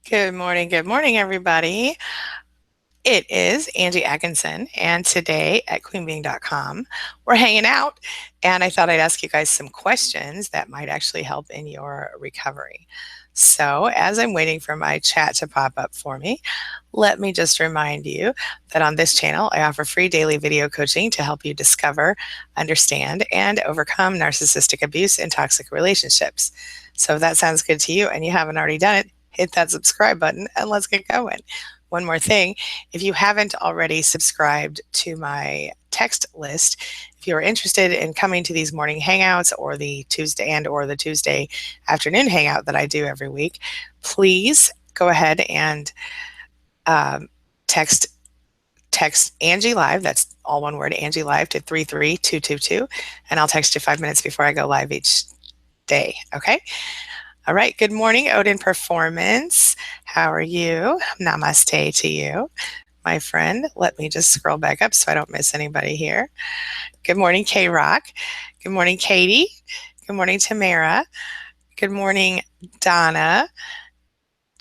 Good morning, everybody. It is Angie Atkinson, and today at queenbeing.com, we're hanging out, and I thought I'd ask you guys some questions that might actually help in your recovery. So, as I'm waiting for my chat to pop up for me, let me just remind you that on this channel, I offer free daily video coaching to help you discover, understand, and overcome narcissistic abuse and toxic relationships. So, if that sounds good to you and you haven't already done it, hit that subscribe button and let's get going. One more thing, if you haven't already subscribed to my text list, if you're interested in coming to these morning hangouts or the Tuesday afternoon hangout that I do every week, please go ahead and text AngieLive, that's all one word, AngieLive, to 33222, and I'll text you 5 minutes before I go live each day, okay? All right, good morning, Odin Performance. How are you? Namaste to you, my friend. Let me just scroll back up so I don't miss anybody here. Good morning, K-Rock. Good morning, Katie. Good morning, Tamara. Good morning, Donna.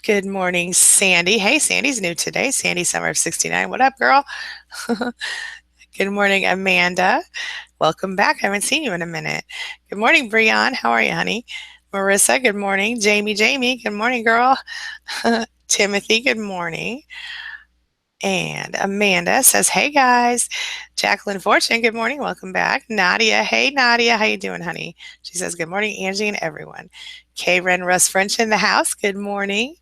Good morning, Sandy. Hey, Sandy's new today. Sandy Summer of 69. What up, girl? Good morning, Amanda. Welcome back. I haven't seen you in a minute. Good morning, Breon. How are you, honey? Marissa, good morning. Jamie, good morning, girl. Timothy, good morning. And Amanda says, hey, guys. Jacqueline Fortune, good morning. Welcome back. Nadia, hey, Nadia. How you doing, honey? She says, good morning, Angie and everyone. Karen Russ French in the house. Good morning.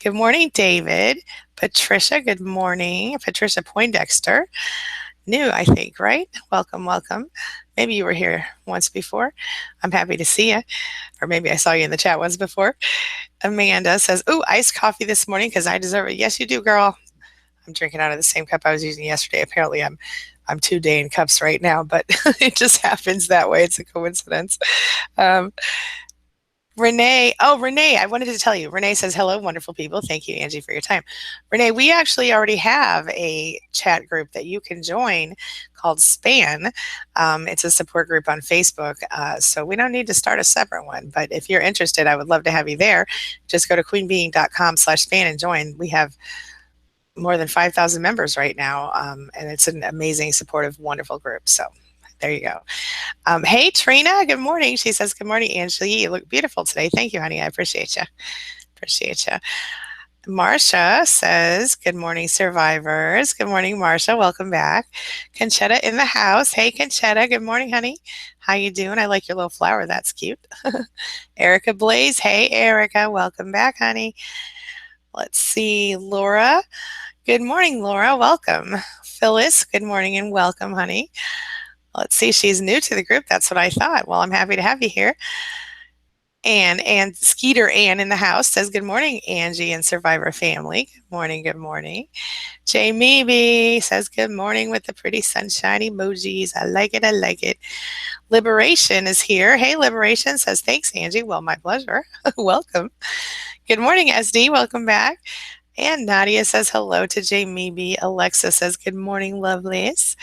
Good morning, David. Patricia, good morning. Patricia Poindexter. New, I think, right? Welcome, welcome. Maybe you were here once before. I'm happy to see you. Or maybe I saw you in the chat once before. Amanda says, ooh, iced coffee this morning because I deserve it. Yes, you do, girl. I'm drinking out of the same cup I was using yesterday. Apparently, I'm 2 day in cups right now, but it just happens that way. It's a coincidence. Renee, I wanted to tell you. Renee says, hello, wonderful people. Thank you, Angie, for your time. Renee, we actually already have a chat group that you can join called SPAN. It's a support group on Facebook, so we don't need to start a separate one. But if you're interested, I would love to have you there. Just go to queenbeing.com/SPAN and join. We have more than 5,000 members right now, and it's an amazing, supportive, wonderful group. So there you go. Hey, Trina, good morning. She says, good morning, Angie. You look beautiful today. Thank you, honey. I appreciate you. Appreciate you. Marsha says, good morning, survivors. Good morning, Marsha. Welcome back. Conchetta in the house. Hey, Conchetta. Good morning, honey. How you doing? I like your little flower. That's cute. Erica Blaze. Hey, Erica. Welcome back, honey. Let's see. Laura. Good morning, Laura. Welcome. Phyllis. Good morning and welcome, honey. Let's see, she's new to the group. That's what I thought. Well, I'm happy to have you here. And Skeeter Ann in the house says, good morning, Angie and Survivor family. Good morning, good morning. Jamie B says, good morning with the pretty sunshine emojis. I like it, I like it. Liberation is here. Hey, Liberation says, thanks, Angie. Well, my pleasure. Welcome. Good morning, SD. Welcome back. And Nadia says hello to Jamie B. Alexa says, good morning, lovelies.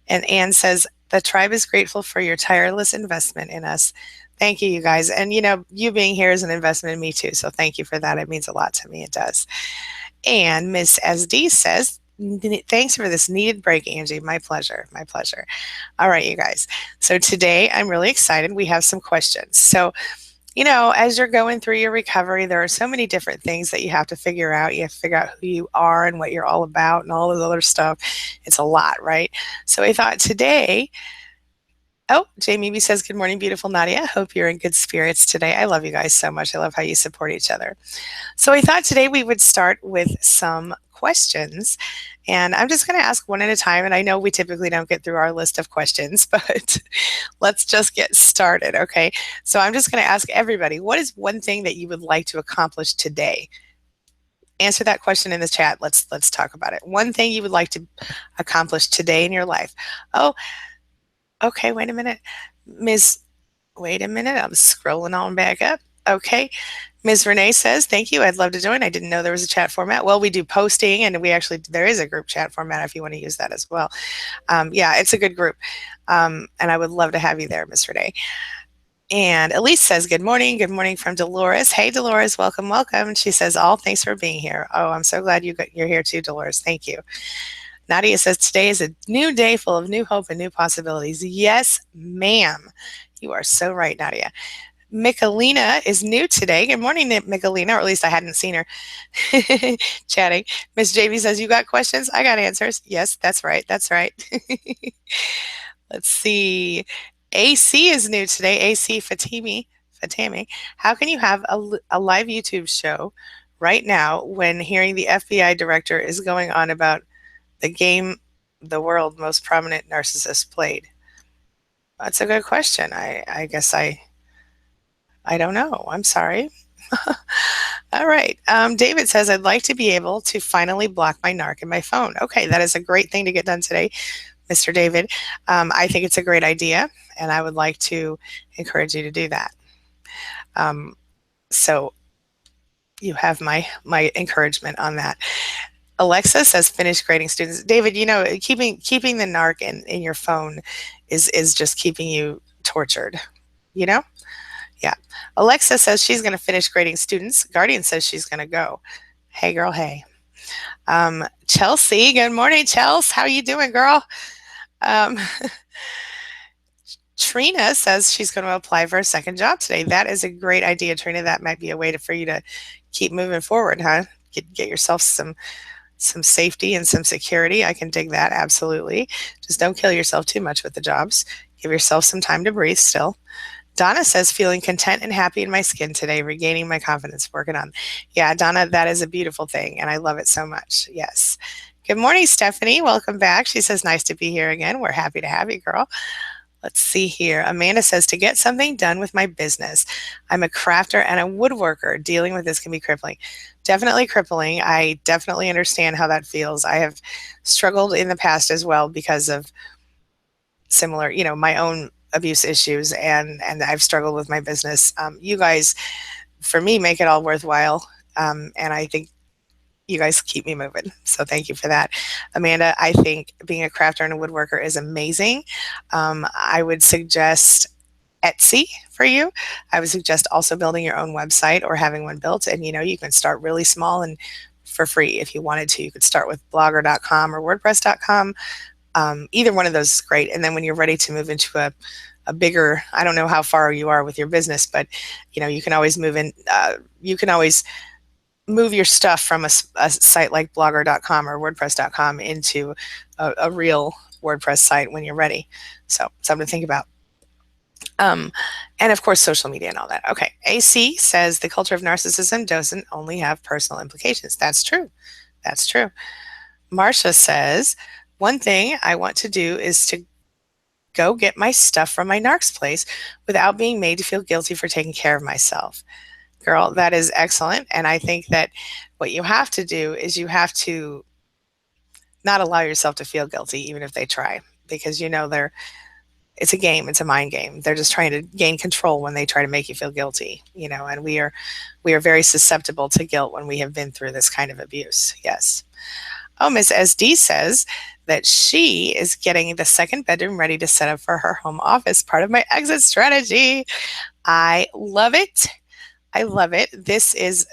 And Anne says, the tribe is grateful for your tireless investment in us. Thank you, you guys. And, you being here is an investment in me, too. So thank you for that. It means a lot to me. It does. And Miss SD says, thanks for this needed break, Angie. My pleasure. My pleasure. All right, you guys. So today I'm really excited. We have some questions. So, as you're going through your recovery, there are so many different things that you have to figure out. You have to figure out who you are and what you're all about and all this other stuff. It's a lot, right? So I thought today, Jamie B says, good morning, beautiful Nadia. Hope you're in good spirits today. I love you guys so much. I love how you support each other. So I thought today we would start with some questions. And I'm just going to ask one at a time. And I know we typically don't get through our list of questions, but let's just get started, okay? So I'm just going to ask everybody, what is one thing that you would like to accomplish today? Answer that question in the chat. Let's talk about it. One thing you would like to accomplish today in your life. Oh, okay, wait a minute. Wait a minute. I'm scrolling on back up. Okay. Ms. Renee says, thank you. I'd love to join. I didn't know there was a chat format. Well, we do posting, and there is a group chat format if you want to use that as well. Yeah, it's a good group. And I would love to have you there, Ms. Renee. And Elise says, good morning. Good morning from Dolores. Hey, Dolores, welcome, welcome. She says, all thanks for being here. Oh, I'm so glad you're here too, Dolores. Thank you. Nadia says, today is a new day full of new hope and new possibilities. Yes, ma'am. You are so right, Nadia. Michelina is new today. Good morning, Michelina, or at least I hadn't seen her chatting. Miss JV says, you got questions? I got answers. Yes, that's right. That's right. Let's see. AC is new today. AC Fatimi. How can you have a live YouTube show right now when hearing the FBI director is going on about the game the world most prominent narcissist played? That's a good question. I guess I don't know. I'm sorry. All right. David says, I'd like to be able to finally block my narc in my phone. Okay, that is a great thing to get done today, Mr. David. I think it's a great idea, and I would like to encourage you to do that. So you have my encouragement on that. Alexa says, finish grading students. David, keeping the narc in your phone is just keeping you tortured, you know? Yeah. Alexa says she's going to finish grading students. Guardian says she's going to go. Hey, girl, hey. Chelsea, good morning, Chelsea. How you doing, girl? Um, Trina says she's going to apply for a second job today. That is a great idea, Trina. That might be a way for you to keep moving forward, huh? Get yourself some safety and some security. I can dig that, absolutely. Just don't kill yourself too much with the jobs. Give yourself some time to breathe still. Donna says, feeling content and happy in my skin today, regaining my confidence, working on. Yeah, Donna, that is a beautiful thing, and I love it so much. Yes. Good morning, Stephanie. Welcome back. She says, nice to be here again. We're happy to have you, girl. Let's see here. Amanda says, to get something done with my business. I'm a crafter and a woodworker. Dealing with this can be crippling. Definitely crippling. I definitely understand how that feels. I have struggled in the past as well because of similar, my own abuse issues, and I've struggled with my business. You guys, for me, make it all worthwhile. And I think you guys keep me moving. So thank you for that. Amanda, I think being a crafter and a woodworker is amazing. I would suggest Etsy for you. I would suggest also building your own website or having one built. And you can start really small and for free if you wanted to. You could start with blogger.com or wordpress.com. Either one of those is great. And then when you're ready to move into a bigger, I don't know how far you are with your business, but you can always move in. You can always move your stuff from a site like blogger.com or wordpress.com into a real WordPress site when you're ready. So something to think about. And of course, social media and all that. Okay. AC says the culture of narcissism doesn't only have personal implications. That's true. That's true. Marcia says, one thing I want to do is to go get my stuff from my narc's place without being made to feel guilty for taking care of myself. Girl, that is excellent. And I think that what you have to do is you have to not allow yourself to feel guilty, even if they try, because it's a game, it's a mind game. They're just trying to gain control when they try to make you feel guilty, and we are very susceptible to guilt when we have been through this kind of abuse. Yes. Oh, Miss SD says that she is getting the second bedroom ready to set up for her home office, part of my exit strategy. I love it. I love it. This is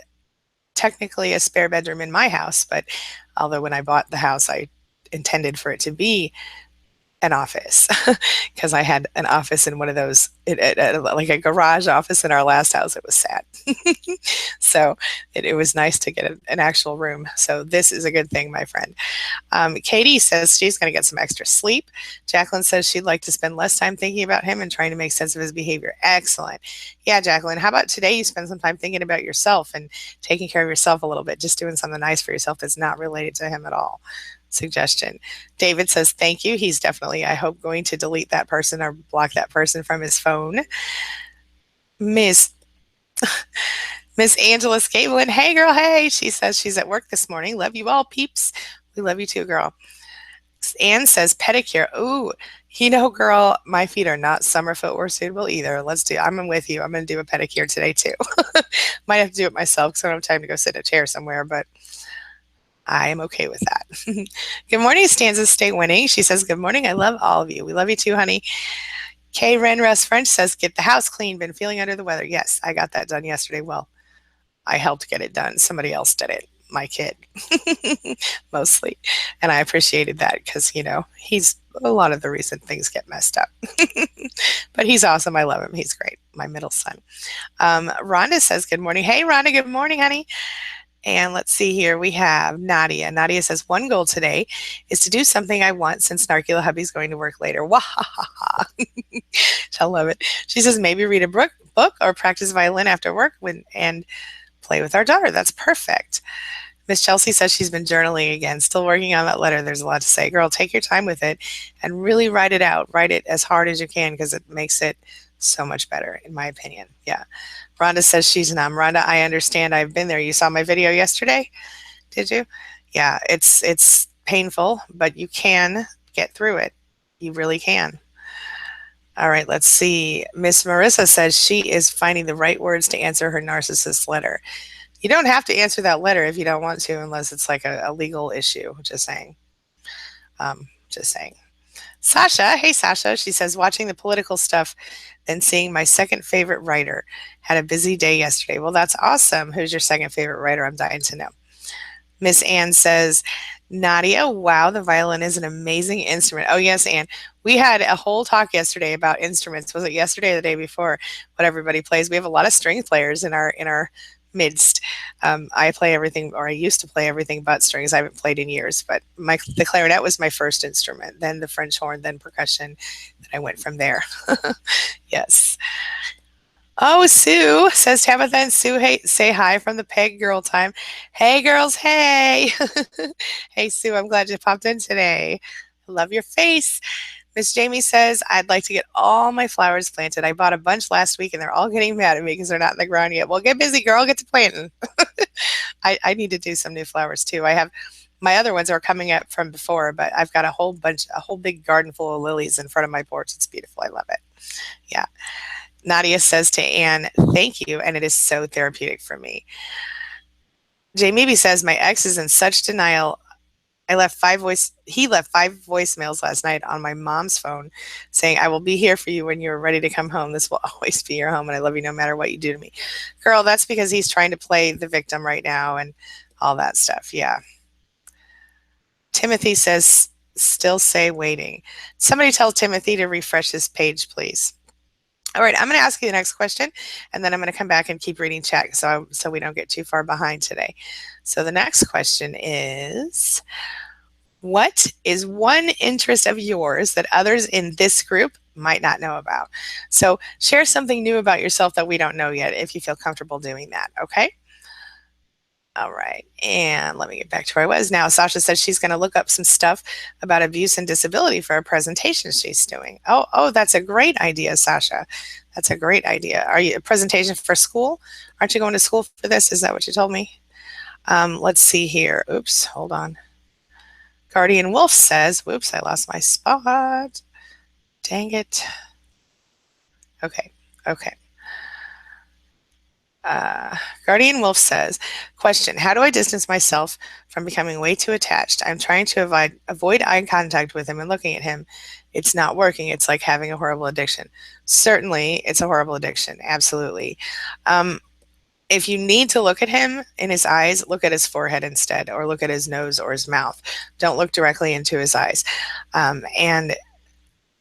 technically a spare bedroom in my house, but although when I bought the house, I intended for it to be an office because I had an office in one of those, like a garage office in our last house. It was sad. So it was nice to get an actual room. So this is a good thing, my friend. Katie says she's going to get some extra sleep. Jacqueline says she'd like to spend less time thinking about him and trying to make sense of his behavior. Excellent. Yeah, Jacqueline, how about today you spend some time thinking about yourself and taking care of yourself a little bit, just doing something nice for yourself that's not related to him at all. Suggestion. David says, thank you. He's definitely, I hope, going to delete that person or block that person from his phone. Miss Angela Scavlin, hey girl, hey. She says she's at work this morning. Love you all, peeps. We love you too, girl. Anne says pedicure. Ooh, girl, my feet are not summer footwear suitable either. I'm with you. I'm going to do a pedicure today too. Might have to do it myself because I don't have time to go sit in a chair somewhere, but I am okay with that. Good morning, Stanza Stay Winning. She says, good morning. I love all of you. We love you too, honey. Kay Renruss French says, get the house clean. Been feeling under the weather. Yes, I got that done yesterday. Well, I helped get it done. Somebody else did it. My kid, mostly. And I appreciated that because, he's a lot of the reason things get messed up. But he's awesome. I love him. He's great. My middle son. Rhonda says, good morning. Hey, Rhonda. Good morning, honey. And let's see here. We have Nadia. Nadia says, one goal today is to do something I want since Snarky little hubby's going to work later. Wahahaha. I love it. She says, maybe read a book or practice violin after work and play with our daughter. That's perfect. Miss Chelsea says she's been journaling again, still working on that letter. There's a lot to say. Girl, take your time with it and really write it out. Write it as hard as you can because it makes it so much better, in my opinion. Yeah. Rhonda says she's numb. Rhonda, I understand. I've been there. You saw my video yesterday? Did you? Yeah, it's painful, but you can get through it. You really can. All right, let's see. Miss Marissa says she is finding the right words to answer her narcissist letter. You don't have to answer that letter if you don't want to, unless it's like a legal issue. Just saying. Just saying. Sasha, hey Sasha, she says, watching the political stuff, then seeing my second favorite writer. Had a busy day yesterday. Well, that's awesome. Who's your second favorite writer? I'm dying to know. Miss Ann says, Nadia, wow, the violin is an amazing instrument. Oh, yes, Ann. We had a whole talk yesterday about instruments. Was it yesterday or the day before? What everybody plays. We have a lot of string players in our midst. I play everything, or I used to play everything but strings. I haven't played in years, but the clarinet was my first instrument, then the French horn, then percussion. Then I went from there. Yes. Oh, Sue says Tabitha and Sue, hey, say hi from the Peg Girl time. Hey, girls, hey. Hey, Sue, I'm glad you popped in today. I love your face. Miss Jamie says, I'd like to get all my flowers planted. I bought a bunch last week and they're all getting mad at me because they're not in the ground yet. Well, get busy, girl. Get to planting. I need to do some new flowers too. I have my other ones are coming up from before, but I've got a whole big garden full of lilies in front of my porch. It's beautiful. I love it. Yeah. Nadia says to Anne, thank you, and it is so therapeutic for me. Jamie says, my ex is in such denial. He left 5 voicemails last night on my mom's phone saying, I will be here for you when you're ready to come home. This will always be your home, and I love you no matter what you do to me. Girl, that's because he's trying to play the victim right now and all that stuff. Yeah. Timothy says, still say waiting. Somebody tell Timothy to refresh his page, please. All right, I'm going to ask you the next question, and then I'm going to come back and keep reading chat so we don't get too far behind today. So the next question is, what is one interest of yours that others in this group might not know about? So share something new about yourself that we don't know yet if you feel comfortable doing that, okay? All right, and let me get back to where I was now. Sasha says she's going to look up some stuff about abuse and disability for a presentation she's doing. Oh, that's a great idea, Sasha. That's a great idea. Are you a presentation for school? Aren't you going to school for this? Is that what you told me? Let's see here. Oops, hold on. Guardian Wolf says, whoops, I lost my spot. Dang it. Okay. Guardian Wolf says, question, how do I distance myself from becoming way too attached? I'm trying to avoid eye contact with him and looking at him. It's not working. It's like having a horrible addiction. Certainly, it's a horrible addiction. Absolutely. If you need to look at him in his eyes, look at his forehead instead, or look at his nose or his mouth. Don't look directly into his eyes. And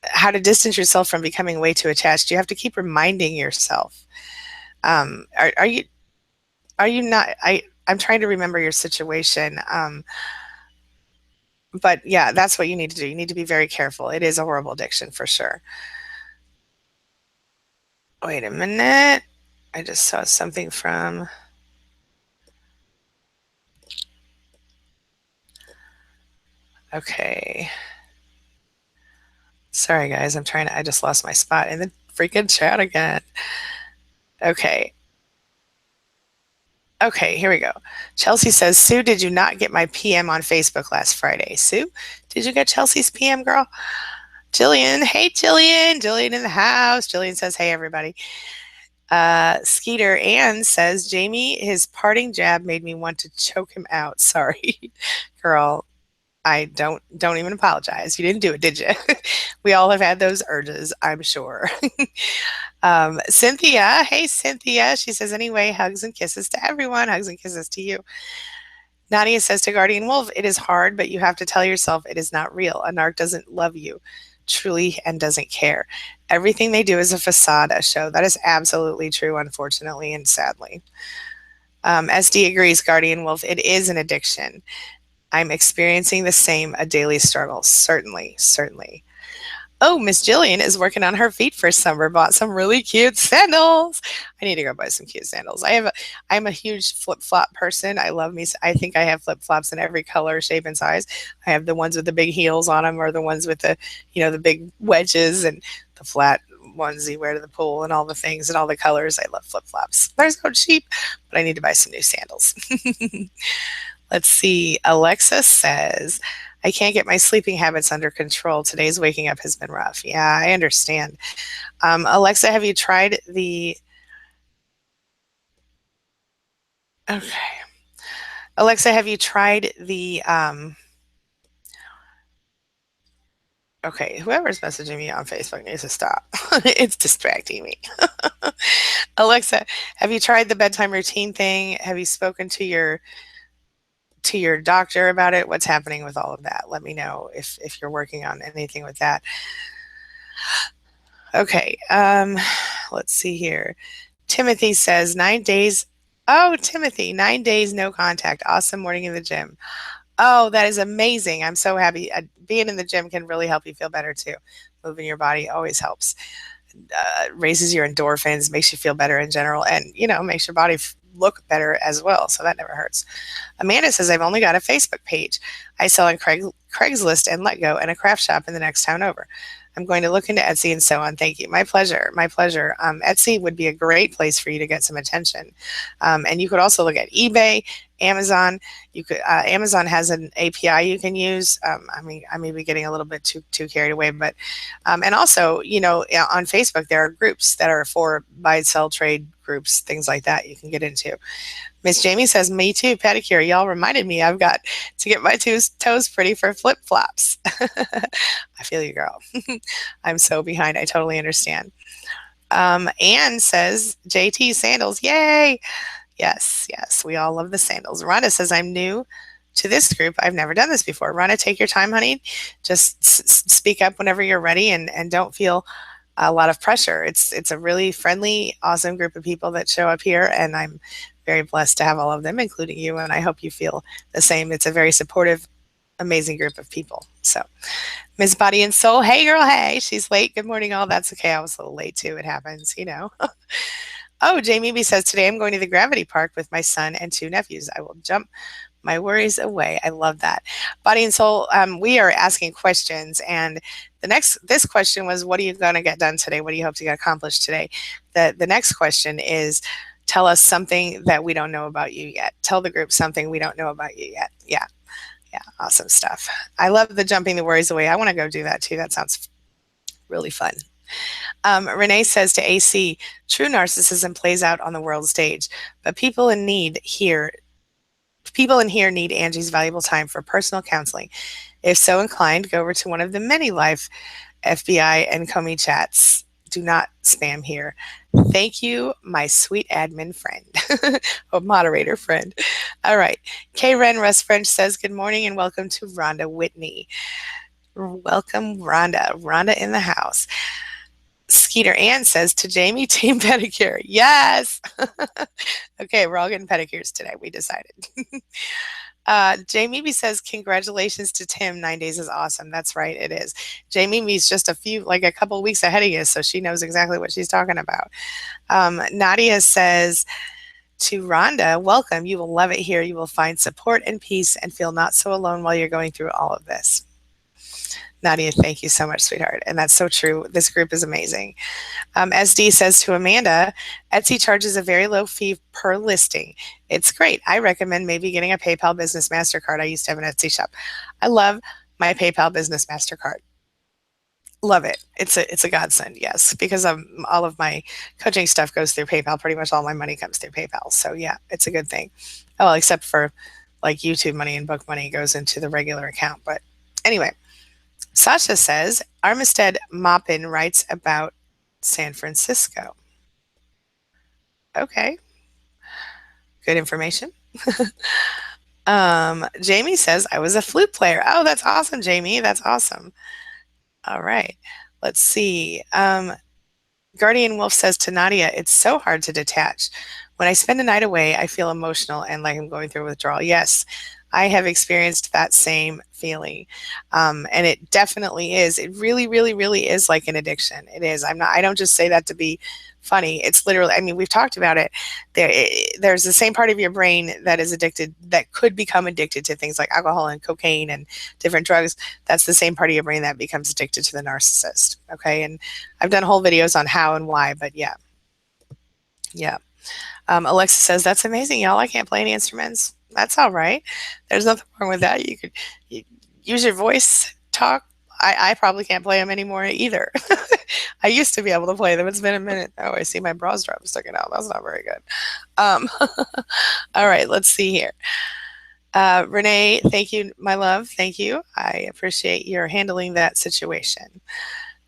how to distance yourself from becoming way too attached, you have to keep reminding yourself. Are you not, I'm trying to remember your situation. But yeah, that's what you need to do. You need to be very careful. It is a horrible addiction for sure. Wait a minute. I just saw something from, okay. Sorry guys, I just lost my spot in the freaking chat again. Okay, here we go. Chelsea says, Sue, did you not get my PM on Facebook last Friday? Sue, did you get Chelsea's PM, girl? Jillian, hey Jillian. Jillian in the house. Jillian says, hey everybody. Skeeter Ann says, Jamie, his parting jab made me want to choke him out. Sorry, girl. I don't even apologize. You didn't do it, did you? We all have had those urges, I'm sure. Cynthia, hey Cynthia. She says, anyway, hugs and kisses to everyone. Hugs and kisses to you. Nadia says to Guardian Wolf, it is hard, but you have to tell yourself it is not real. A narc doesn't love you truly and doesn't care. Everything they do is a facade, a show. That is absolutely true, unfortunately and sadly. SD agrees, Guardian Wolf, it is an addiction. I'm experiencing the same, a daily struggle. Certainly, certainly. Oh, Miss Jillian is working on her feet for summer. Bought some really cute sandals. I need to go buy some cute sandals. I'm a huge flip flop person. I love me. I think I have flip flops in every color, shape, and size. I have the ones with the big heels on them, or the ones with the, the big wedges, and the flat ones you wear to the pool, and all the things and all the colors. I love flip flops. They're so cheap, but I need to buy some new sandals. Let's see. Alexa says, I can't get my sleeping habits under control. Today's waking up has been rough. Yeah, I understand. Alexa, have you tried the. Okay. Alexa, have you tried the. Okay, whoever's messaging me on Facebook needs to stop. It's distracting me. Alexa, have you tried the bedtime routine thing? Have you spoken to your doctor about it? What's happening with all of that? Let me know if you're working on anything with that. Okay, let's see here. Timothy says 9 days. Oh, Timothy, 9 days no contact. Awesome morning in the gym. Oh, that is amazing. I'm so happy. Being in the gym can really help you feel better too. Moving your body always helps. Raises your endorphins, makes you feel better in general, and makes your body look better as well. So that never hurts. Amanda says, I've only got a Facebook page. I sell on Craigslist and Let Go and a craft shop in the next town over. I'm going to look into Etsy and so on. Thank you. My pleasure. My pleasure. Etsy would be a great place for you to get some attention. And you could also look at eBay, Amazon. You could Amazon has an API you can use. I may be getting a little bit too carried away, but and also on Facebook there are groups that are for buy, sell, trade groups, things like that you can get into. Miss Jamie says, me too, pedicure. Y'all reminded me I've got to get my toes pretty for flip flops. I feel you, girl. I'm so behind. I totally understand. Anne says, JT sandals. Yay. Yes, yes. We all love the sandals. Rhonda says, I'm new to this group. I've never done this before. Rhonda, take your time, honey. Just speak up whenever you're ready and don't feel a lot of pressure. It's a really friendly, awesome group of people that show up here, and I'm very blessed to have all of them, including you, and I hope you feel the same. It's a very supportive, amazing group of people. So, Miss Body and Soul, hey girl, hey, she's late. Good morning, all. That's okay. I was a little late too. It happens. Oh, Jamie B says, today I'm going to the Gravity Park with my son and 2 nephews. I will jump my worries away. I love that. Body and Soul, we are asking questions, and this question was, what are you going to get done today? What do you hope to get accomplished today? The next question is, tell us something that we don't know about you yet. Tell the group something we don't know about you yet. Yeah. Yeah. Awesome stuff. I love the jumping the worries away. I want to go do that too. That sounds really fun. Renee says to AC, true narcissism plays out on the world stage, but people in here need Angie's valuable time for personal counseling. If so inclined, go over to one of the many live FBI and Comey chats. Do not spam here. Thank you, my sweet admin friend, or moderator friend. All right. K. Ren Russ French says, good morning and welcome to Rhonda Whitney. Welcome, Rhonda. Rhonda in the house. Skeeter Ann says, to Jamie, team pedicure. Yes. Okay, we're all getting pedicures today. We decided. Jamie B says, congratulations to Tim. 9 days is awesome. That's right, it is. Jamie B's just a couple weeks ahead of you, so she knows exactly what she's talking about. Nadia says to Rhonda, welcome. You will love it here. You will find support and peace and feel not so alone while you're going through all of this. Nadia, thank you so much, sweetheart. And that's so true. This group is amazing. SD says to Amanda, Etsy charges a very low fee per listing. It's great. I recommend maybe getting a PayPal Business MasterCard. I used to have an Etsy shop. I love my PayPal Business MasterCard. Love it. It's a godsend, yes, because all of my coaching stuff goes through PayPal. Pretty much all my money comes through PayPal. So yeah, it's a good thing. Oh, well, except for like YouTube money and book money goes into the regular account. But anyway, Sasha says Armistead Maupin writes about San Francisco. Okay, good information. Jamie says I was a flute player. Oh, that's awesome, Jamie. That's awesome. All right. Let's see. Guardian Wolf says to Nadia, it's so hard to detach. When I spend a night away, I feel emotional and like I'm going through withdrawal. Yes, I have experienced that same feeling. And it definitely is. It really, really, really is like an addiction. It is. I don't just say that to be funny. It's literally, I mean, we've talked about it. There's the same part of your brain that is addicted, that could become addicted to things like alcohol and cocaine and different drugs. That's the same part of your brain that becomes addicted to the narcissist. Okay. And I've done whole videos on how and why, but yeah. Yeah. Alexa says, that's amazing, y'all. I can't play any instruments. That's all right. There's nothing wrong with that. You could use your voice, talk. I probably can't play them anymore either. I used to be able to play them. It's been a minute. Oh, I see my bra strap sticking out. That's not very good. All right, let's see here. Renee, thank you, my love. Thank you. I appreciate your handling that situation.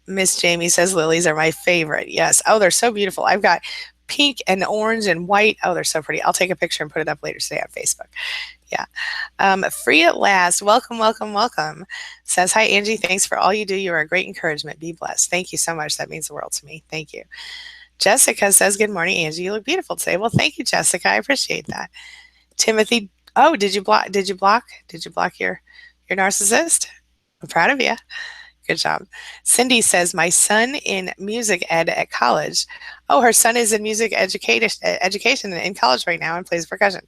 Miss Jamie says lilies are my favorite. Yes. Oh, they're so beautiful. I've got pink and orange and white. Oh, they're so pretty. I'll take a picture and put it up later today on Facebook. Yeah. Free at last. Welcome, welcome, welcome. Says, hi, Angie. Thanks for all you do. You are a great encouragement. Be blessed. Thank you so much. That means the world to me. Thank you. Jessica says, good morning, Angie. You look beautiful today. Well, thank you, Jessica. I appreciate that. Timothy. Oh, did you block your narcissist? I'm proud of you. Good job. Cindy says, my son in music ed at college. Oh, her son is in music education in college right now and plays percussion.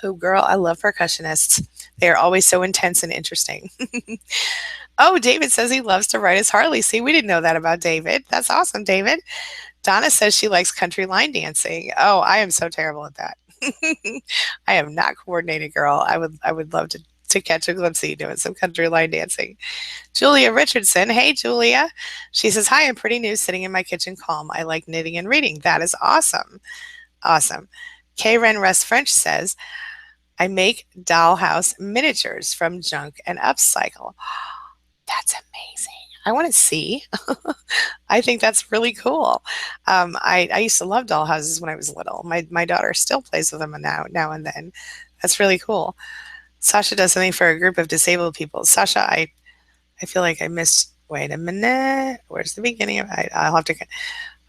Oh, girl, I love percussionists. They are always so intense and interesting. Oh, David says he loves to ride his Harley. See, we didn't know that about David. That's awesome, David. Donna says she likes country line dancing. Oh, I am so terrible at that. I am not coordinated, girl. I would love to catch a glimpse of you doing some country line dancing. Julia Richardson. Hey, Julia. She says, hi, I'm pretty new, sitting in my kitchen calm. I like knitting and reading. That is awesome. Awesome. Karen Russ French says, I make dollhouse miniatures from junk and upcycle. That's amazing. I want to see. I think that's really cool. I used to love dollhouses when I was little. My daughter still plays with them now and then. That's really cool. Sasha does something for a group of disabled people. Sasha, I feel like I missed. Wait a minute. Where's the beginning of it? I'll have to.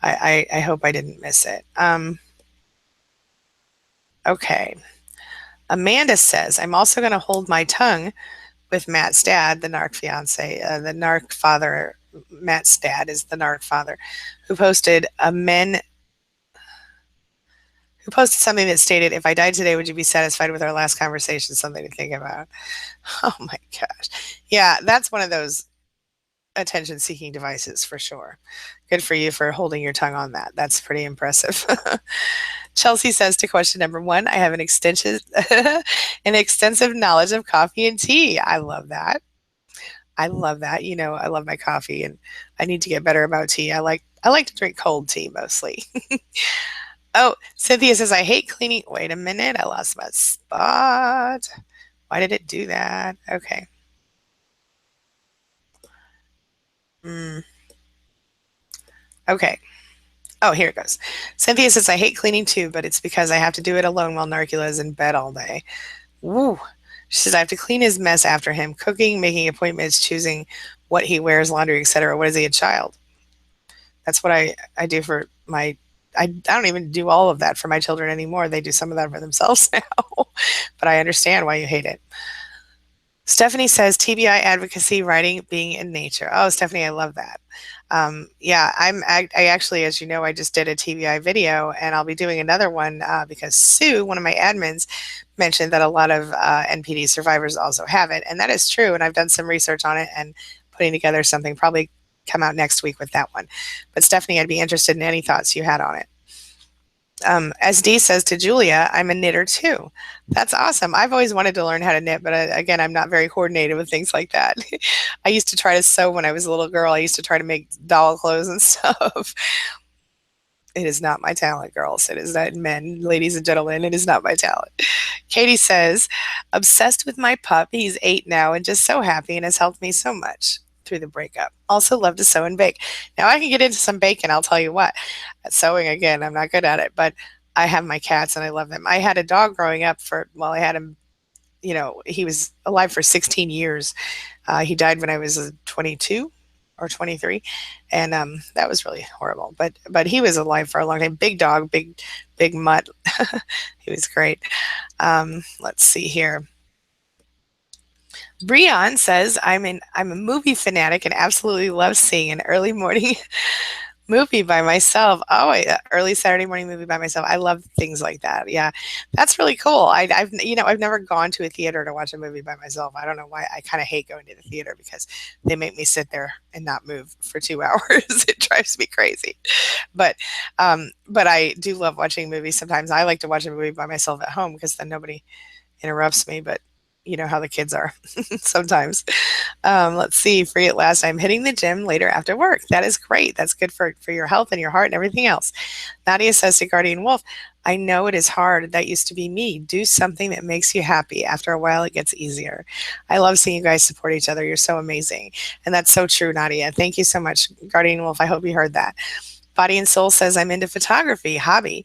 I hope I didn't miss it. Okay. Amanda says, I'm also going to hold my tongue with Matt's dad, the narc fiance, the narc father. Matt's dad is the narc father, who posted something that stated, if I died today, would you be satisfied with our last conversation? Something to think about. Oh my gosh. Yeah, that's one of those attention seeking devices for sure. Good for you for holding your tongue on that. That's pretty impressive. Chelsea says to question number 1, I have an extensive knowledge of coffee and tea. I love that. I love that. You know, I love my coffee and I need to get better about tea. I like to drink cold tea mostly. Oh, Cynthia says, I hate cleaning. Wait a minute. I lost my spot. Why did it do that? Okay. Okay. Oh, here it goes. Cynthia says, I hate cleaning too, but it's because I have to do it alone while Narcula is in bed all day. Woo. She says, I have to clean his mess after him, cooking, making appointments, choosing what he wears, laundry, etc. What is he, a child? That's what I do for my, I don't even do all of that for my children anymore. They do some of that for themselves now, but I understand why you hate it. Stephanie says, TBI advocacy, writing, being in nature. Oh, Stephanie, I love that. Yeah, I actually, as you know, I just did a TBI video and I'll be doing another one because Sue, one of my admins, mentioned that a lot of NPD survivors also have it. And that is true. And I've done some research on it and putting together something, probably come out next week with that one. But Stephanie, I'd be interested in any thoughts you had on it. As Dee says to Julia, I'm a knitter too. That's awesome. I've always wanted to learn how to knit, but again, I'm not very coordinated with things like that. I used to try to sew when I was a little girl. I used to try to make doll clothes and stuff. It is not my talent, girls. It is not, men, ladies and gentlemen, it is not my talent. Katie says, obsessed with my pup. He's 8 now and just so happy and has helped me so much through the breakup. Also love to sew and bake. Now I can get into some baking, I'll tell you what. Sewing again, I'm not good at it, but I have my cats and I love them. I had a dog growing up for, well, I had him, he was alive for 16 years. He died when I was 22 or 23, and that was really horrible. But he was alive for a long time. Big dog, big mutt. He was great. Let's see here. Breon says, I'm a movie fanatic and absolutely love seeing an early morning movie by myself. Oh, early Saturday morning movie by myself. I love things like that. Yeah, that's really cool. I've never gone to a theater to watch a movie by myself. I don't know why. I kind of hate going to the theater because they make me sit there and not move for 2 hours. It drives me crazy. But I do love watching movies. Sometimes I like to watch a movie by myself at home because then nobody interrupts me. But you know how the kids are sometimes. Let's see, free at last. I'm hitting the gym later after work. That is great. That's good for your health and your heart and everything else. Nadia says to Guardian Wolf, I know it is hard. That used to be me. Do something that makes you happy. After a while, it gets easier. I love seeing you guys support each other. You're so amazing. And that's so true, Nadia. Thank you so much, Guardian Wolf. I hope you heard that. Body and Soul says, I'm into photography, hobby.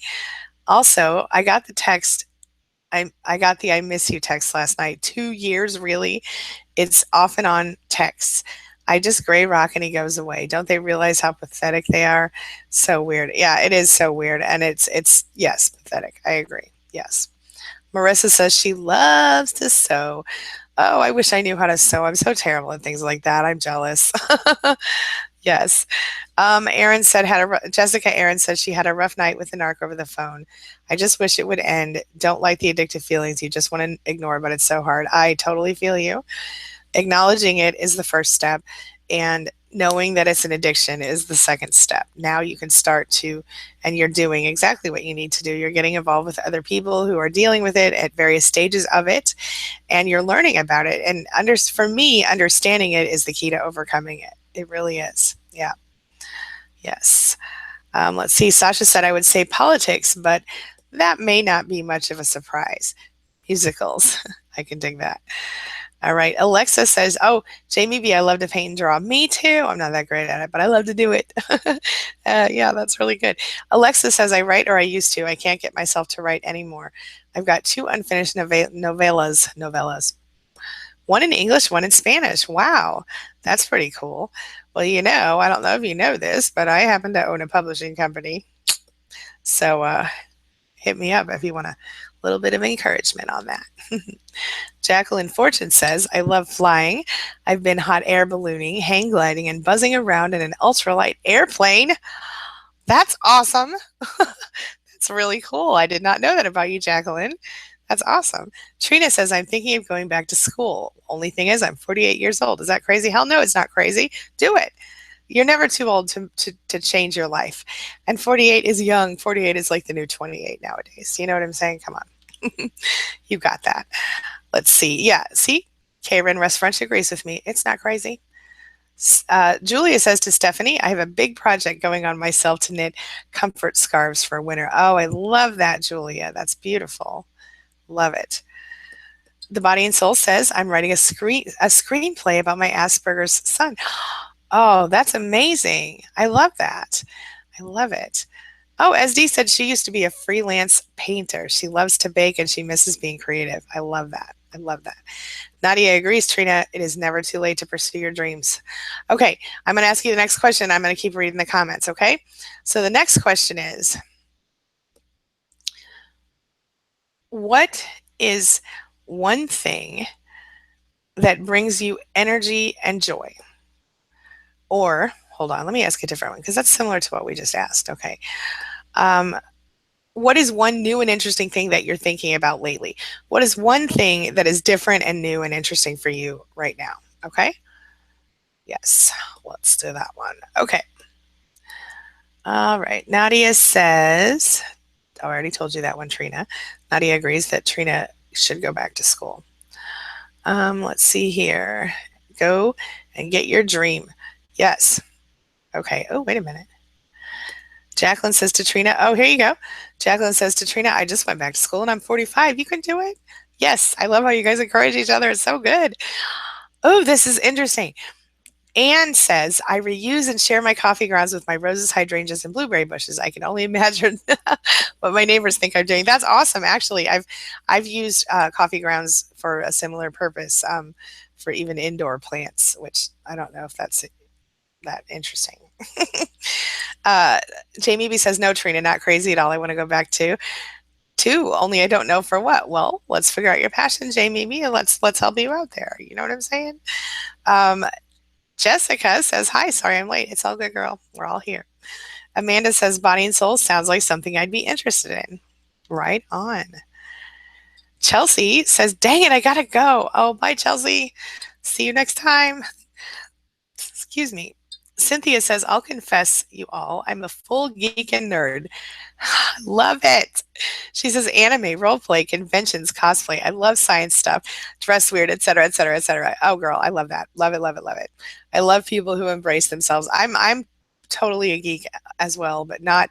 Also, I got the text. I got the I miss you text last night. 2 years, really? It's off and on texts. I just gray rock and he goes away. Don't they realize how pathetic they are? So weird. Yeah, it is so weird. And it's yes, pathetic. I agree. Yes. Marissa says she loves to sew. Oh, I wish I knew how to sew. I'm so terrible at things like that. I'm jealous. Yes. Aaron said Jessica Aaron said she had a rough night with the narc over the phone. I just wish it would end. Don't like the addictive feelings you just want to ignore, but it's so hard. I totally feel you. Acknowledging it is the first step, and knowing that it's an addiction is the second step. Now you can start to, and you're doing exactly what you need to do. You're getting involved with other people who are dealing with it at various stages of it, and you're learning about it. And for me, understanding it is the key to overcoming it. It really is. Yeah. Yes. Let's see. Sasha said I would say politics, but that may not be much of a surprise. Musicals. I can dig that. All right. Alexa says, oh, Jamie B, I love to paint and draw. Me too. I'm not that great at it, but I love to do it. Yeah, that's really good. Alexa says, I write, or I used to. I can't get myself to write anymore. I've got 2 unfinished novellas. One in English, one in Spanish. Wow, that's pretty cool. Well, I don't know if you know this, but I happen to own a publishing company. So hit me up if you want a little bit of encouragement on that. Jacqueline Fortune says, I love flying. I've been hot air ballooning, hang gliding, and buzzing around in an ultralight airplane. That's awesome. That's really cool. I did not know that about you, Jacqueline. That's awesome. Trina says, I'm thinking of going back to school. Only thing is, I'm 48 years old. Is that crazy? Hell no, it's not crazy. Do it. You're never too old to change your life. And 48 is young. 48 is like the new 28 nowadays. You know what I'm saying? Come on. You got that. Let's see. Yeah, see? Karen Russ French agrees with me. It's not crazy. Julia says to Stephanie, I have a big project going on myself to knit comfort scarves for winter. Oh, I love that, Julia. That's beautiful. Love it. The Body and Soul says, I'm writing a screenplay about my Asperger's son. Oh, that's amazing. I love that. I love it. Oh, SD said she used to be a freelance painter. She loves to bake and she misses being creative. I love that. I love that. Nadia agrees, Trina. It is never too late to pursue your dreams. Okay, I'm going to ask you the next question. I'm going to keep reading the comments, okay? So the next question is, what is one thing that brings you energy and joy? Or, hold on, let me ask a different one because that's similar to what we just asked, okay? What is one new and interesting thing that you're thinking about lately? What is one thing that is different and new and interesting for you right now? Okay? Yes, let's do that one. Okay. All right. Nadia says, I already told you that one, Trina. Nadia agrees that Trina should go back to school. Let's see here. Go and get your dream. Yes. Okay. Oh, wait a minute. Jacqueline says to Trina, oh, here you go. Jacqueline says to Trina, I just went back to school and I'm 45. You can do it. Yes, I love how you guys encourage each other. It's so good. Oh, this is interesting. Anne says, I reuse and share my coffee grounds with my roses, hydrangeas, and blueberry bushes. I can only imagine what my neighbors think I'm doing. That's awesome. Actually, I've used coffee grounds for a similar purpose, for even indoor plants, which I don't know if that's that interesting. uh, Jamie B says, no, Trina, not crazy at all. I want to go back to two, only I don't know for what. Well, let's figure out your passion, Jamie B, and let's help you out there. You know what I'm saying? Um, Jessica says, hi, sorry I'm late. It's all good, girl. We're all here. Amanda says, body and soul sounds like something I'd be interested in. Right on. Chelsea says, dang it, I gotta go. Oh, bye, Chelsea. See you next time. Excuse me. Cynthia says, I'll confess, you all, I'm a full geek and nerd. Love it. She says, anime, roleplay, conventions, cosplay. I love science stuff, dress weird, etc., etc., etc. Oh, girl, I love that. Love it, love it, love it. I love people who embrace themselves. I'm totally a geek as well, but not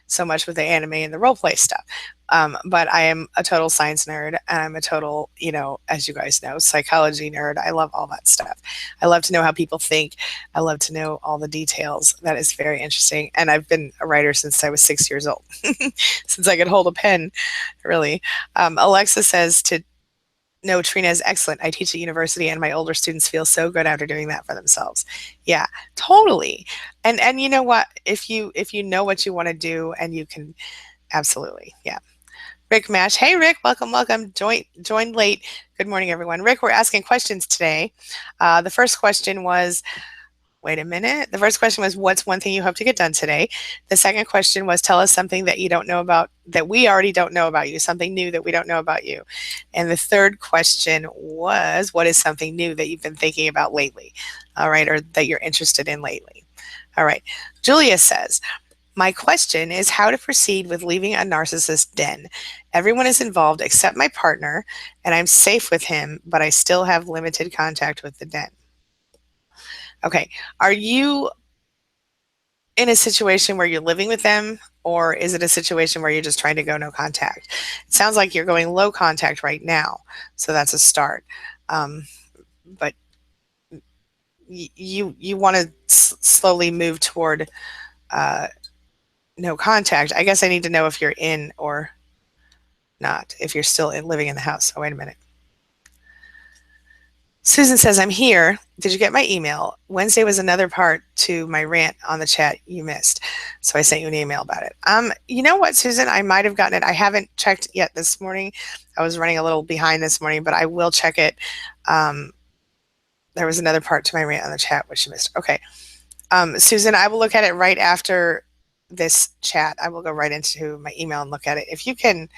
so much with the anime and the roleplay stuff. But I am a total science nerd, and I'm a total, as you guys know, psychology nerd. I love all that stuff. I love to know how people think. I love to know all the details. That is very interesting. And I've been a writer since I was 6 years old, since I could hold a pen, really. Alexa says to no, Trina is excellent. I teach at university, and my older students feel so good after doing that for themselves. Yeah, totally. And you know what? If you know what you want to do, and you can, absolutely, yeah. Rick Mash, hey Rick, welcome, welcome. Joined late. Good morning, everyone. Rick, we're asking questions today. The first question was, wait a minute. The first question was, what's one thing you hope to get done today? The second question was, tell us something that you don't know about, that we already don't know about you, something new that we don't know about you. And the third question was, what is something new that you've been thinking about lately? All right, or that you're interested in lately. All right. Julia says, my question is how to proceed with leaving a narcissist den. Everyone is involved except my partner, and I'm safe with him, but I still have limited contact with the den. Okay, are you in a situation where you're living with them, or is it a situation where you're just trying to go no contact? It sounds like you're going low contact right now, so that's a start. But you want to slowly move toward no contact. I guess I need to know if you're in or not, if you're still living in the house. Oh, wait a minute. Susan says, I'm here. Did you get my email? Wednesday was another part to my rant on the chat you missed. So I sent you an email about it. You know what, Susan? I might have gotten it. I haven't checked yet this morning. I was running a little behind this morning, but I will check it. There was another part to my rant on the chat, which you missed. Okay. Susan, I will look at it right after this chat. I will go right into my email and look at it. If you can,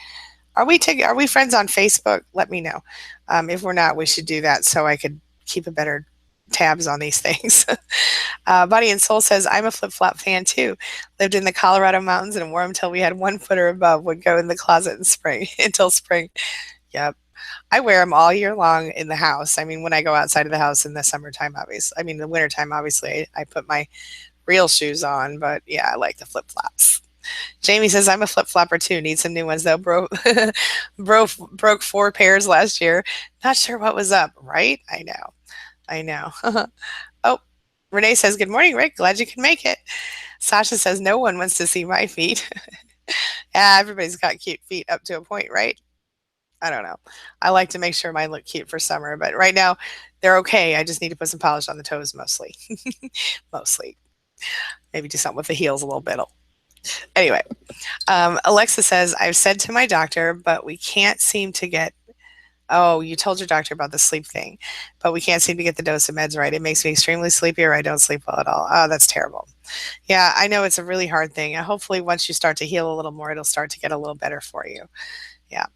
are we friends on Facebook? Let me know. If we're not, we should do that so I could keep a better tabs on these things. Body and Soul says, I'm a flip-flop fan too. Lived in the Colorado mountains and wore them until we had 1 foot or above. Would go in the closet in spring until spring. Yep. I wear them all year long in the house. I mean, when I go outside of the house in the summertime, obviously. I mean, the wintertime, obviously, I put my real shoes on. But yeah, I like the flip-flops. Jamie says, I'm a flip-flopper too. Need some new ones though. Broke 4 pairs last year. Not sure what was up, right? I know. Oh, Renee says, good morning, Rick. Glad you can make it. Sasha says, no one wants to see my feet. Yeah, everybody's got cute feet up to a point, right? I don't know. I like to make sure mine look cute for summer, but right now they're okay. I just need to put some polish on the toes mostly. Mostly. Maybe do something with the heels a little bit. Anyway, Alexa says, I've said to my doctor, but we can't seem to get, oh, you told your doctor about the sleep thing, but we can't seem to get the dose of meds right. It makes me extremely sleepy or I don't sleep well at all. Oh, that's terrible. Yeah, I know it's a really hard thing. And hopefully once you start to heal a little more, it'll start to get a little better for you. Yeah.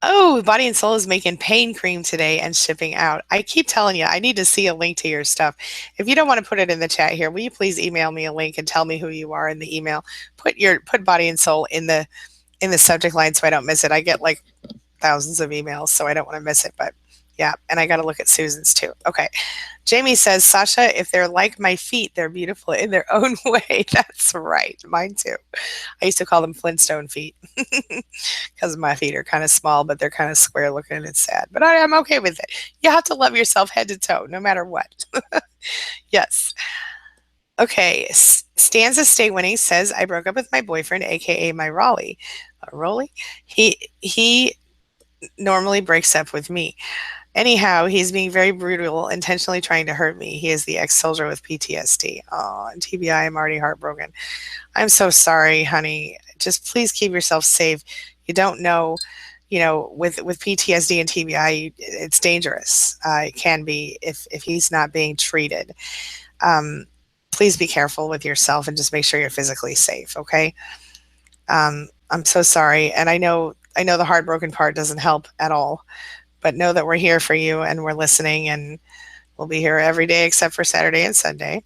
Oh, Body and Soul is making pain cream today and shipping out. I keep telling you, I need to see a link to your stuff. If you don't want to put it in the chat here, will you please email me a link and tell me who you are in the email? Put Body and Soul in the subject line so I don't miss it. I get like thousands of emails, so I don't want to miss it. But Yeah, and I got to look at Susan's too. Okay. Jamie says, Sasha, if they're like my feet, they're beautiful in their own way. That's right. Mine too. I used to call them Flintstone feet because my feet are kind of small, but they're kind of square looking and it's sad. But I'm okay with it. You have to love yourself head to toe, no matter what. Yes. Okay. Stanza Stay Winning says, I broke up with my boyfriend, aka my Raleigh. Rolly? He normally breaks up with me. Anyhow, he's being very brutal, intentionally trying to hurt me. He is the ex-soldier with PTSD. Oh, and TBI, I'm already heartbroken. I'm so sorry, honey. Just please keep yourself safe. You don't know, with PTSD and TBI, it's dangerous. It can be if he's not being treated. Um, please be careful with yourself and just make sure you're physically safe. Okay. I'm so sorry, and I know the heartbroken part doesn't help at all, but know that we're here for you and we're listening, and we'll be here every day except for Saturday and Sunday,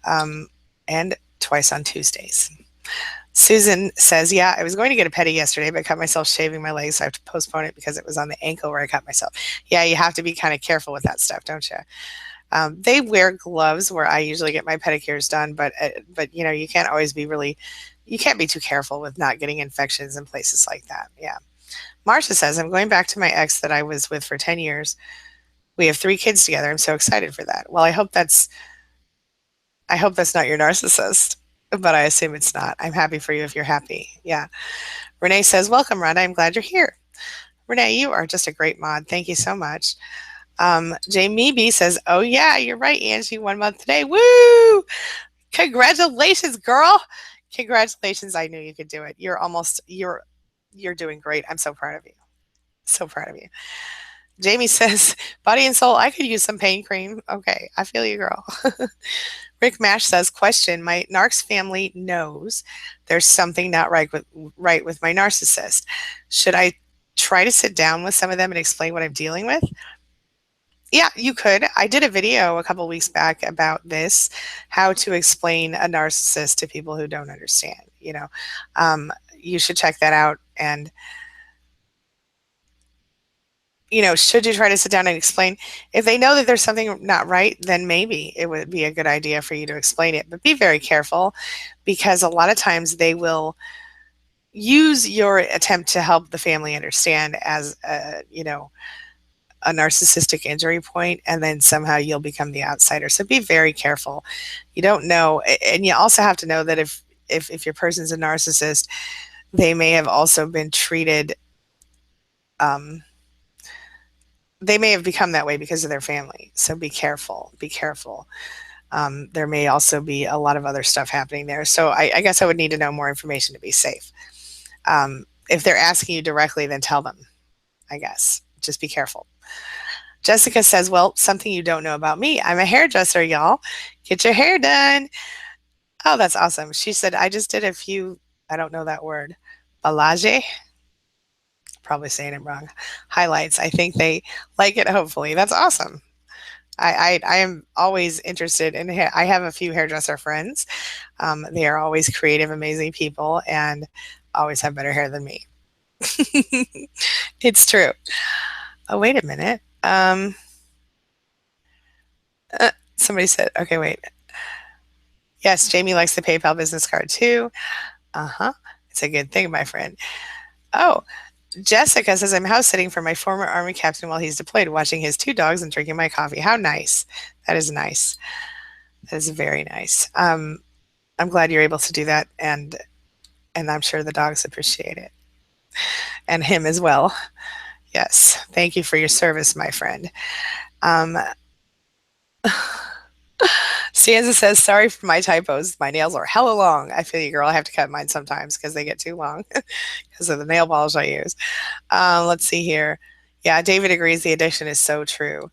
um, and twice on Tuesdays. Susan says, yeah, I was going to get a pedi yesterday, but cut myself shaving my legs, so I have to postpone it because it was on the ankle where I cut myself. Yeah, you have to be kind of careful with that stuff, don't you? They wear gloves where I usually get my pedicures done, but you can't always be you can't be too careful with not getting infections in places like that. Yeah. Marcia says, I'm going back to my ex that I was with for 10 years. We have 3 kids together. I'm so excited for that. Well, I hope that's not your narcissist, but I assume it's not. I'm happy for you if you're happy. Yeah. Renee says, welcome, Rhonda. I'm glad you're here. Renee, you are just a great mod. Thank you so much. Jamie B says, oh yeah, you're right, Angie. 1 month today. Woo! Congratulations, girl. Congratulations. I knew you could do it. You're doing great. I'm so proud of you. So proud of you. Jamie says, body and soul, I could use some pain cream. Okay, I feel you, girl. Rick Mash says, question, my narcs family knows there's something not right with my narcissist. Should I try to sit down with some of them and explain what I'm dealing with? Yeah, you could. I did a video a couple weeks back about this, how to explain a narcissist to people who don't understand. You should check that out. And should you try to sit down and explain? If they know that there's something not right, then maybe it would be a good idea for you to explain it. But be very careful, because a lot of times they will use your attempt to help the family understand as a narcissistic injury point, and then somehow you'll become the outsider. So be very careful. You don't know, and you also have to know that if your person's a narcissist, they may have also been treated. They may have become that way because of their family. So be careful. Be careful. There may also be a lot of other stuff happening there. So I guess I would need to know more information to be safe. If they're asking you directly, then tell them, I guess. Just be careful. Jessica says, well, something you don't know about me. I'm a hairdresser, y'all. Get your hair done. Oh, that's awesome. She said, I just did a few, I don't know that word, balage. Probably saying it wrong. Highlights. I think they like it, hopefully. That's awesome. I am always interested in hair. I have a few hairdresser friends. They are always creative, amazing people, and always have better hair than me. It's true. Oh, wait a minute. Somebody said, okay, wait. Yes, Jamie likes the PayPal business card too. Uh-huh. It's a good thing, my friend. Oh, Jessica says, I'm house sitting for my former Army captain while he's deployed, watching his 2 dogs and drinking my coffee. How nice. That is nice. That is very nice. I'm glad you're able to do that, and I'm sure the dogs appreciate it, and him as well. Yes. Thank you for your service, my friend. Um, Stanza says, sorry for my typos. My nails are hella long. I feel you, girl. I have to cut mine sometimes because they get too long because of the nail polish I use. Let's see here. Yeah, David agrees the addiction is so true.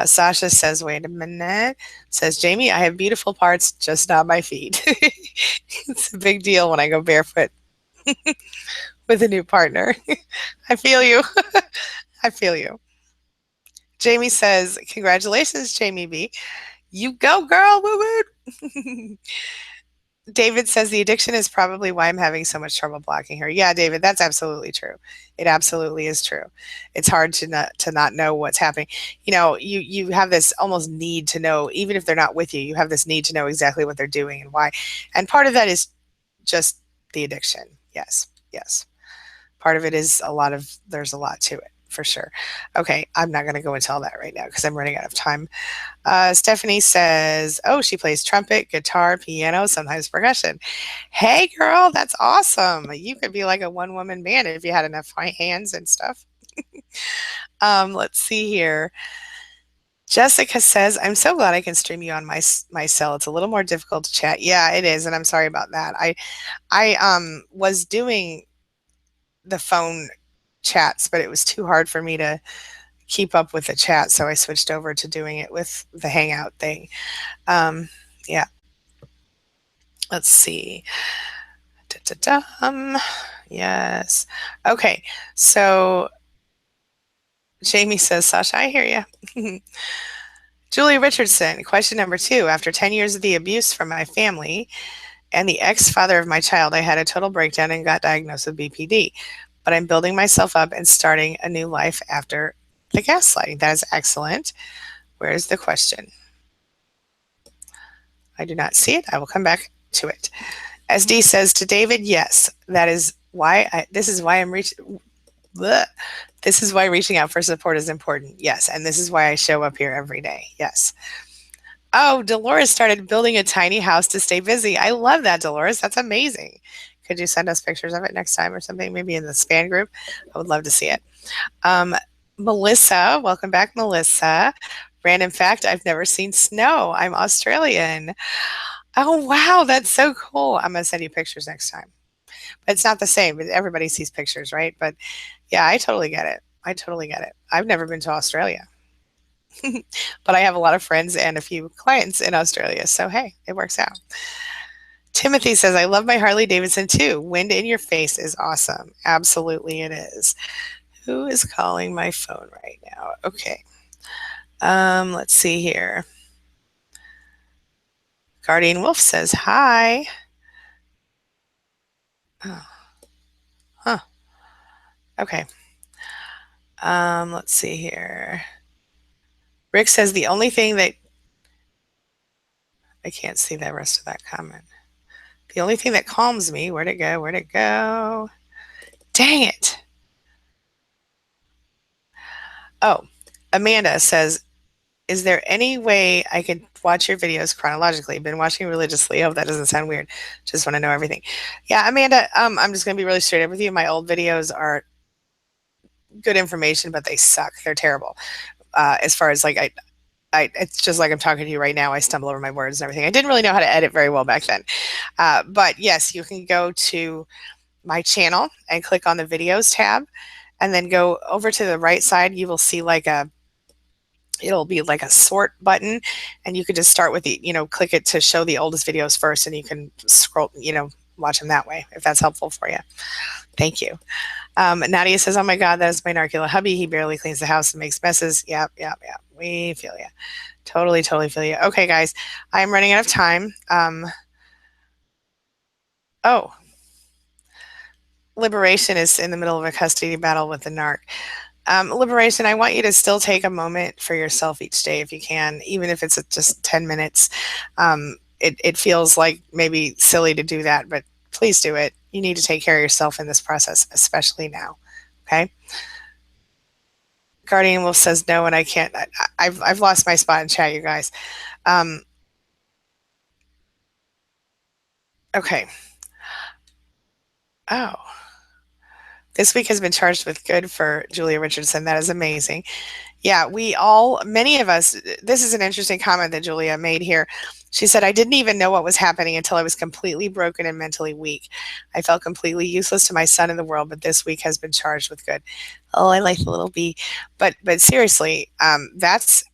Sasha says, wait a minute. Says, Jamie, I have beautiful parts, just not my feet. It's a big deal when I go barefoot with a new partner. I feel you. I feel you. Jamie says, congratulations, Jamie B. You go, girl. Woo woo. David says the addiction is probably why I'm having so much trouble blocking her. Yeah, David, that's absolutely true. It absolutely is true. It's hard to not know what's happening. You have this almost need to know, even if they're not with you. You have this need to know exactly what they're doing and why. And part of that is just the addiction. Yes, yes. Part of it is there's a lot to it for sure. Okay, I'm not going to go into all that right now because I'm running out of time. Stephanie says, oh, she plays trumpet, guitar, piano, sometimes percussion. Hey, girl, that's awesome. You could be like a one woman band if you had enough hands and stuff. Let's see here. Jessica says, I'm so glad I can stream you on my cell. It's a little more difficult to chat. Yeah, it is, and I'm sorry about that. I was doing the phone chats, but it was too hard for me to keep up with the chat, so I switched over to doing it with the Hangout thing. Yeah. Let's see. Da-da-dum. Yes. Okay. So Jamie says, Sasha, I hear you. Julia Richardson, question number 2. After 10 years of the abuse from my family and the ex-father of my child, I had a total breakdown and got diagnosed with BPD. But I'm building myself up and starting a new life after the gaslighting. That is excellent. Where is the question? I do not see it. I will come back to it. SD says to David, yes, that is why this is why I'm reaching. This is why reaching out for support is important. Yes, and this is why I show up here every day. Yes. Oh, Dolores started building a tiny house to stay busy. I love that, Dolores. That's amazing. Could you send us pictures of it next time or something? Maybe in the span group. I would love to see it. Melissa, welcome back, Melissa. Random fact: I've never seen snow. I'm Australian. Oh wow, that's so cool. I'm gonna send you pictures next time. But it's not the same. Everybody sees pictures, right? But yeah, I totally get it. I totally get it. I've never been to Australia. But I have a lot of friends and a few clients in Australia. So hey, it works out. Timothy says, I love my Harley Davidson too. Wind in your face is awesome. Absolutely it is. Who is calling my phone right now? Okay. Let's see here. Guardian Wolf says, hi. Oh. Huh. Okay. Let's see here. Rick says the only thing that I can't see the rest of that comment. The only thing that calms me, where'd it go? Where'd it go? Dang it. Oh, Amanda says, is there any way I could watch your videos chronologically? Been watching religiously. I hope that doesn't sound weird. Just want to know everything. Yeah, Amanda, I'm just going to be really straight up with you. My old videos are good information, but they suck. They're terrible. As far as like, it's just like I'm talking to you right now. I stumble over my words and everything. I didn't really know how to edit very well back then. But yes, you can go to my channel and click on the videos tab and then go over to the right side. You will see it'll be like a sort button, and you can just start with click it to show the oldest videos first, and you can scroll, watch them that way if that's helpful for you. Thank you. Nadia says, oh my God, that is my narcula hubby. He barely cleans the house and makes messes. Yep. We feel you. Totally feel you. Okay, guys, I'm running out of time. Oh, Liberation is in the middle of a custody battle with the narc. Liberation, I want you to still take a moment for yourself each day if you can, even if it's just 10 minutes. It feels like maybe silly to do that, but please do it. You need to take care of yourself in this process, especially now. Okay? Guardian Wolf says no, and I can't. I've lost my spot in chat, you guys. Okay. Oh. This week has been charged with good for Julia Richardson. That is amazing. Yeah, many of us, this is an interesting comment that Julia made here. She said, I didn't even know what was happening until I was completely broken and mentally weak. I felt completely useless to my son in the world, but this week has been charged with good. Oh, I like the little bee. But seriously, that's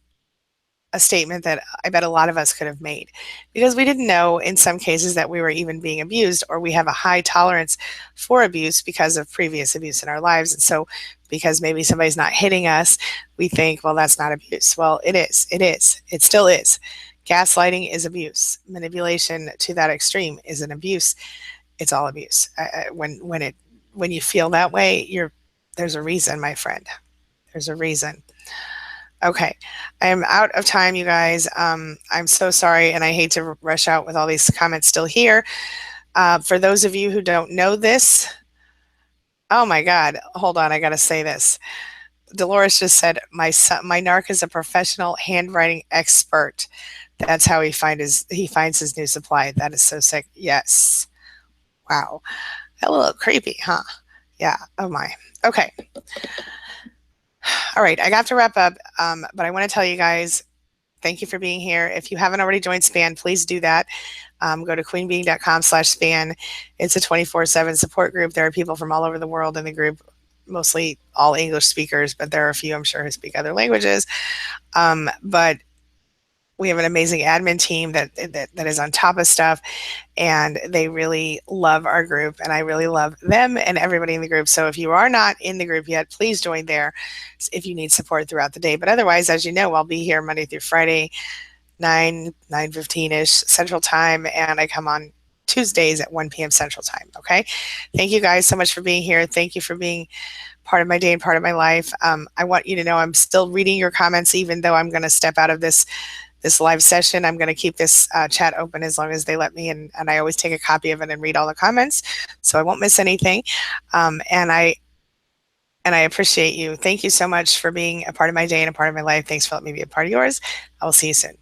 a statement that I bet a lot of us could have made because we didn't know in some cases that we were even being abused, or we have a high tolerance for abuse because of previous abuse in our lives. And so because maybe somebody's not hitting us, we think, well, that's not abuse. Well, it is. It still is. Gaslighting is abuse. Manipulation to that extreme is an abuse. It's all abuse. When you feel that way, there's a reason, my friend. There's a reason. Okay, I am out of time, you guys. I'm so sorry, and I hate to rush out with all these comments still here. For those of you who don't know this, oh my God, hold on, I gotta say this. Dolores just said, my narc is a professional handwriting expert. That's how he finds his new supply. That is so sick. Yes. Wow. A little creepy, huh? Yeah. Oh my. Okay. All right. I got to wrap up, but I want to tell you guys, thank you for being here. If you haven't already joined SPAN, please do that. Go to queenbeing.com/SPAN. It's a 24/7 support group. There are people from all over the world in the group, mostly all English speakers, but there are a few, I'm sure, who speak other languages. But we have an amazing admin team that is on top of stuff, and they really love our group, and I really love them and everybody in the group. So if you are not in the group yet, please join there if you need support throughout the day. But otherwise, as you know, I'll be here Monday through Friday, 9:15ish Central Time, and I come on Tuesdays at 1 p.m. Central Time. Okay. Thank you guys so much for being here. Thank you for being part of my day and part of my life. I want you to know I'm still reading your comments, even though I'm going to step out of this live session. I'm going to keep this chat open as long as they let me, and I always take a copy of it and read all the comments, so I won't miss anything. And I appreciate you. Thank you so much for being a part of my day and a part of my life. Thanks for letting me be a part of yours. I will see you soon.